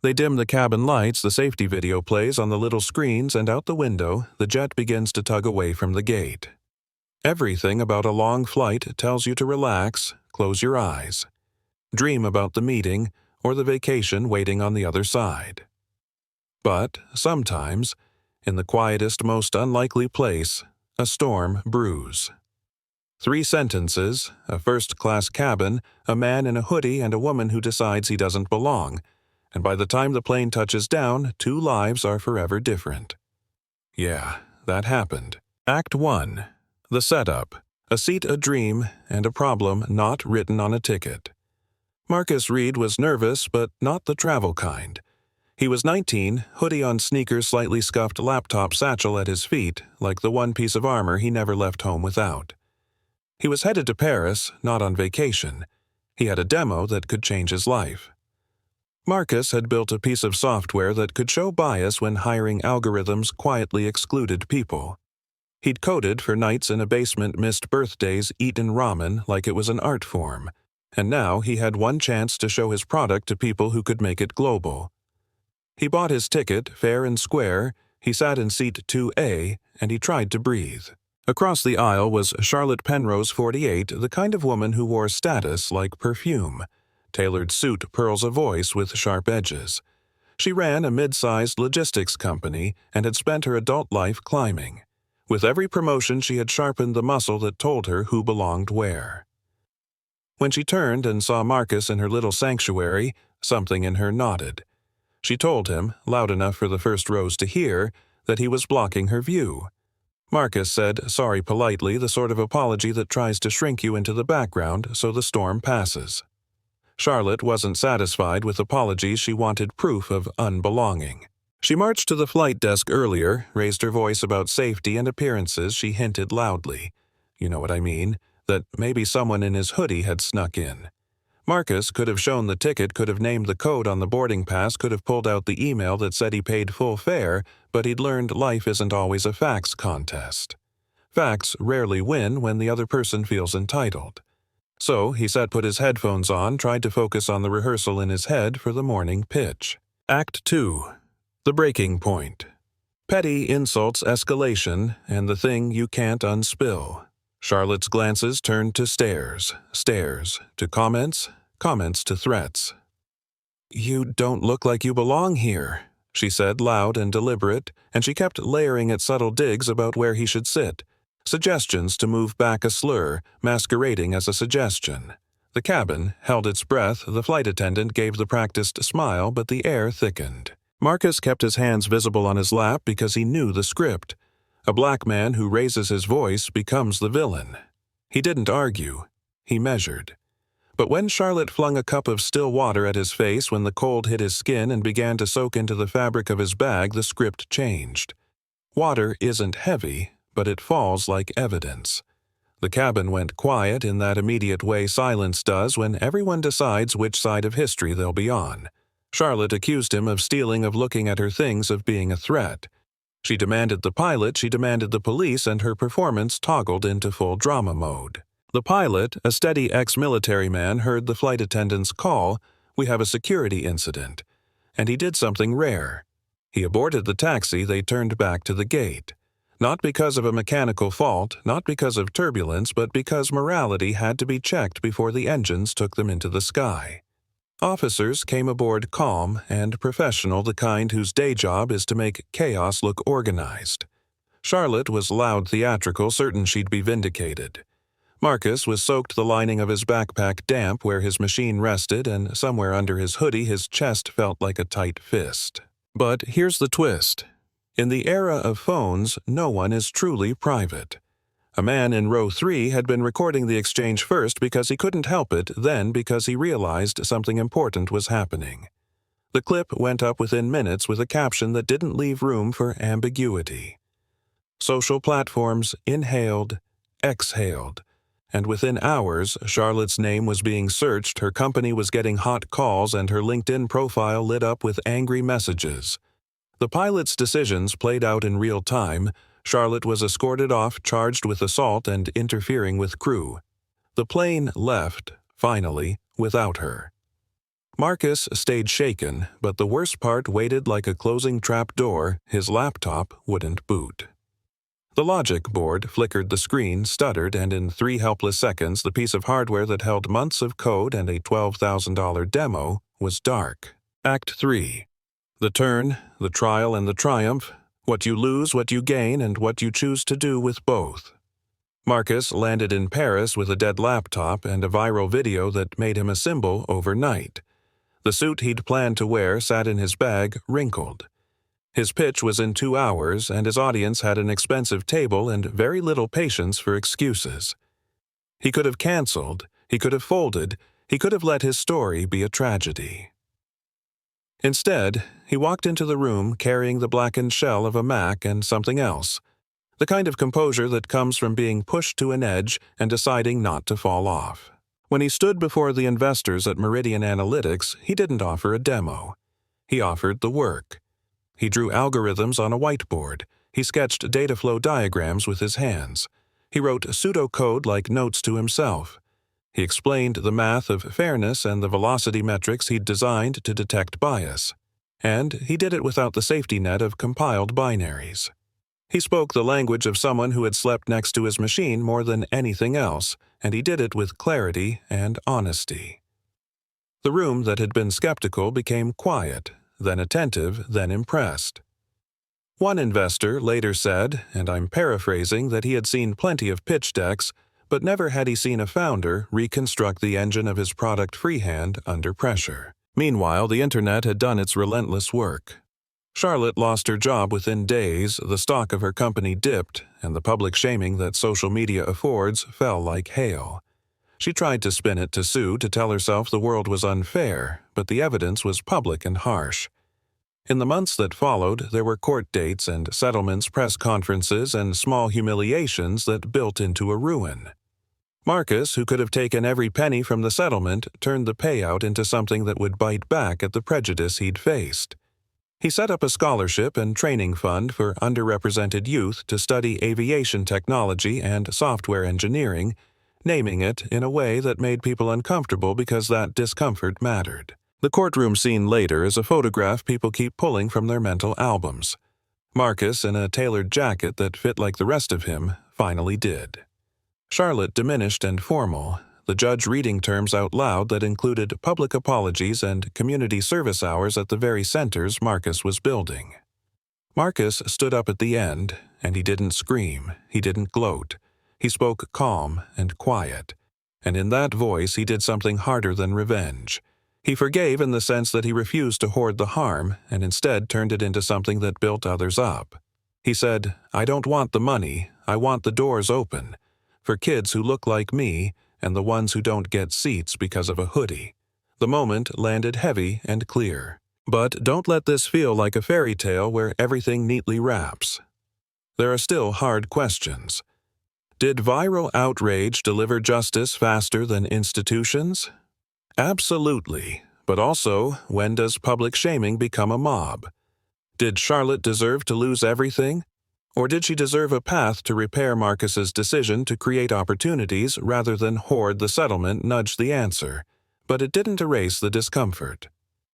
They dim the cabin lights, the safety video plays on the little screens, and out the window, the jet begins to tug away from the gate. Everything about a long flight tells you to relax, close your eyes, dream about the meeting or the vacation waiting on the other side. But sometimes, in the quietest, most unlikely place, a storm brews. 3 sentences, a first-class cabin, a man in a hoodie, and a woman who decides he doesn't belong, and by the time the plane touches down, 2 lives are forever different. Yeah, that happened. Act 1. The setup. A seat, a dream, and a problem not written on a ticket. Marcus Reed was nervous, but not the travel kind. He was 19, hoodie on sneakers, slightly scuffed laptop satchel at his feet, like the one piece of armor he never left home without. He was headed to Paris, not on vacation. He had a demo that could change his life. Marcus had built a piece of software that could show bias when hiring algorithms quietly excluded people. He'd coded for nights in a basement, missed birthdays, eaten ramen like it was an art form, and now he had one chance to show his product to people who could make it global. He bought his ticket, fair and square, he sat in seat 2A, and he tried to breathe. Across the aisle was Charlotte Penrose, 48, the kind of woman who wore status like perfume. Tailored suit, pearls a voice with sharp edges. She ran a mid-sized logistics company and had spent her adult life climbing. With every promotion, she had sharpened the muscle that told her who belonged where. When she turned and saw Marcus in her little sanctuary, something in her nodded. She told him, loud enough for the first rows to hear, that he was blocking her view. Marcus said sorry politely, the sort of apology that tries to shrink you into the background so the storm passes. Charlotte wasn't satisfied with apologies, she wanted proof of unbelonging. She marched to the flight desk earlier, raised her voice about safety and appearances. She hinted loudly, you know what I mean, that maybe someone in his hoodie had snuck in. Marcus could have shown the ticket, could have named the code on the boarding pass, could have pulled out the email that said he paid full fare, but he'd learned life isn't always a facts contest. Facts rarely win when the other person feels entitled. So he put his headphones on, tried to focus on the rehearsal in his head for the morning pitch. Act 2. The breaking point. Petty insults, escalation, and the thing you can't unspill. Charlotte's glances turned to stares, to comments, comments to threats. "You don't look like you belong here," she said, loud and deliberate, and she kept layering at subtle digs about where he should sit. Suggestions to move back a slur, masquerading as a suggestion. The cabin held its breath, the flight attendant gave the practiced smile, but the air thickened. Marcus kept his hands visible on his lap because he knew the script. A black man who raises his voice becomes the villain. He didn't argue. He measured. But when Charlotte flung a cup of still water at his face, when the cold hit his skin and began to soak into the fabric of his bag, the script changed. Water isn't heavy, but it falls like evidence. The cabin went quiet in that immediate way silence does when everyone decides which side of history they'll be on. Charlotte accused him of stealing, of looking at her things, of being a threat. She demanded the pilot, she demanded the police, and her performance toggled into full drama mode. The pilot, a steady ex-military man, heard the flight attendant's call, "We have a security incident," and he did something rare. He aborted the taxi. They turned back to the gate. Not because of a mechanical fault, not because of turbulence, but because morality had to be checked before the engines took them into the sky. Officers came aboard calm and professional, the kind whose day job is to make chaos look organized. Charlotte was loud, theatrical, certain she'd be vindicated. Marcus was soaked, the lining of his backpack damp where his machine rested, and somewhere under his hoodie his chest felt like a tight fist. But here's the twist. In the era of phones, no one is truly private. A man in row 3 had been recording the exchange first because he couldn't help it, then because he realized something important was happening. The clip went up within minutes with a caption that didn't leave room for ambiguity. Social platforms inhaled, exhaled, and within hours, Charlotte's name was being searched, her company was getting hot calls, and her LinkedIn profile lit up with angry messages. The pilot's decisions played out in real time. Charlotte was escorted off, charged with assault and interfering with crew. The plane left, finally, without her. Marcus stayed shaken, but the worst part waited like a closing trap door. His laptop wouldn't boot. The logic board flickered, the screen stuttered, and in 3 helpless seconds the piece of hardware that held months of code and a $12,000 demo was dark. Act 3. The turn, the trial, and the triumph. What you lose, what you gain, and what you choose to do with both. Marcus landed in Paris with a dead laptop and a viral video that made him a symbol overnight. The suit he'd planned to wear sat in his bag, wrinkled. His pitch was in 2 hours, and his audience had an expensive table and very little patience for excuses. He could have canceled, he could have folded, he could have let his story be a tragedy. Instead, he walked into the room carrying the blackened shell of a Mac and something else, the kind of composure that comes from being pushed to an edge and deciding not to fall off. When he stood before the investors at Meridian Analytics, he didn't offer a demo. He offered the work. He drew algorithms on a whiteboard. He sketched data flow diagrams with his hands. He wrote pseudocode like notes to himself. He explained the math of fairness and the velocity metrics he'd designed to detect bias. And he did it without the safety net of compiled binaries. He spoke the language of someone who had slept next to his machine more than anything else, and he did it with clarity and honesty. The room that had been skeptical became quiet, then attentive, then impressed. One investor later said, and I'm paraphrasing, that he had seen plenty of pitch decks, but never had he seen a founder reconstruct the engine of his product freehand under pressure. Meanwhile, the internet had done its relentless work. Charlotte lost her job within days, the stock of her company dipped, and the public shaming that social media affords fell like hail. She tried to spin it to sue to tell herself the world was unfair, but the evidence was public and harsh. In the months that followed, there were court dates and settlements, press conferences, and small humiliations that built into a ruin. Marcus, who could have taken every penny from the settlement, turned the payout into something that would bite back at the prejudice he'd faced. He set up a scholarship and training fund for underrepresented youth to study aviation technology and software engineering, naming it in a way that made people uncomfortable because that discomfort mattered. The courtroom scene later is a photograph people keep pulling from their mental albums. Marcus, in a tailored jacket that fit like the rest of him, finally did. Charlotte diminished and formal, the judge reading terms out loud that included public apologies and community service hours at the very centers Marcus was building. Marcus stood up at the end, and he didn't scream, he didn't gloat. He spoke calm and quiet, and in that voice he did something harder than revenge. He forgave in the sense that he refused to hoard the harm and instead turned it into something that built others up. He said, "I don't want the money, I want the doors open, for kids who look like me and the ones who don't get seats because of a hoodie." The moment landed heavy and clear. But don't let this feel like a fairy tale where everything neatly wraps. There are still hard questions. Did viral outrage deliver justice faster than institutions? Absolutely. But also, when does public shaming become a mob? Did Charlotte deserve to lose everything? Or did she deserve a path to repair Marcus's decision to create opportunities rather than hoard the settlement nudged the answer? But it didn't erase the discomfort.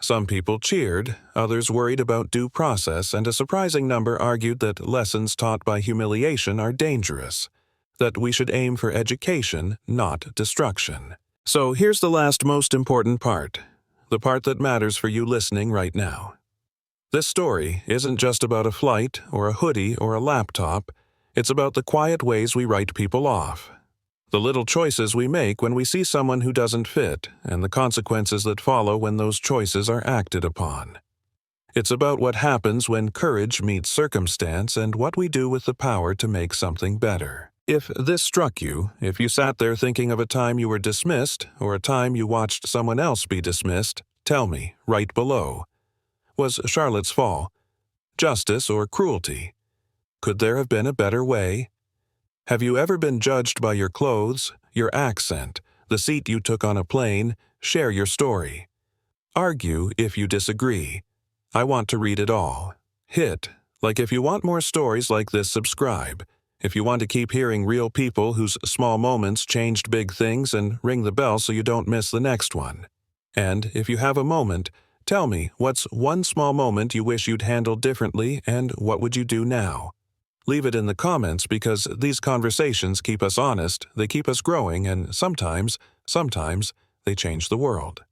Some people cheered, others worried about due process, and a surprising number argued that lessons taught by humiliation are dangerous, that we should aim for education, not destruction. So here's the last most important part, the part that matters for you listening right now. This story isn't just about a flight or a hoodie or a laptop, it's about the quiet ways we write people off. The little choices we make when we see someone who doesn't fit, and the consequences that follow when those choices are acted upon. It's about what happens when courage meets circumstance and what we do with the power to make something better. If this struck you, if you sat there thinking of a time you were dismissed or a time you watched someone else be dismissed, tell me, right below. Was Charlotte's fall justice or cruelty? Could there have been a better way? Have you ever been judged by your clothes, your accent, the seat you took on a plane? Share your story. Argue if you disagree. I want to read it all. Hit, like if you want more stories like this, subscribe. If you want to keep hearing real people whose small moments changed big things, and ring the bell so you don't miss the next one. And if you have a moment, tell me what's one small moment you wish you'd handled differently and what would you do now? Leave it in the comments because these conversations keep us honest, they keep us growing, and sometimes, they change the world.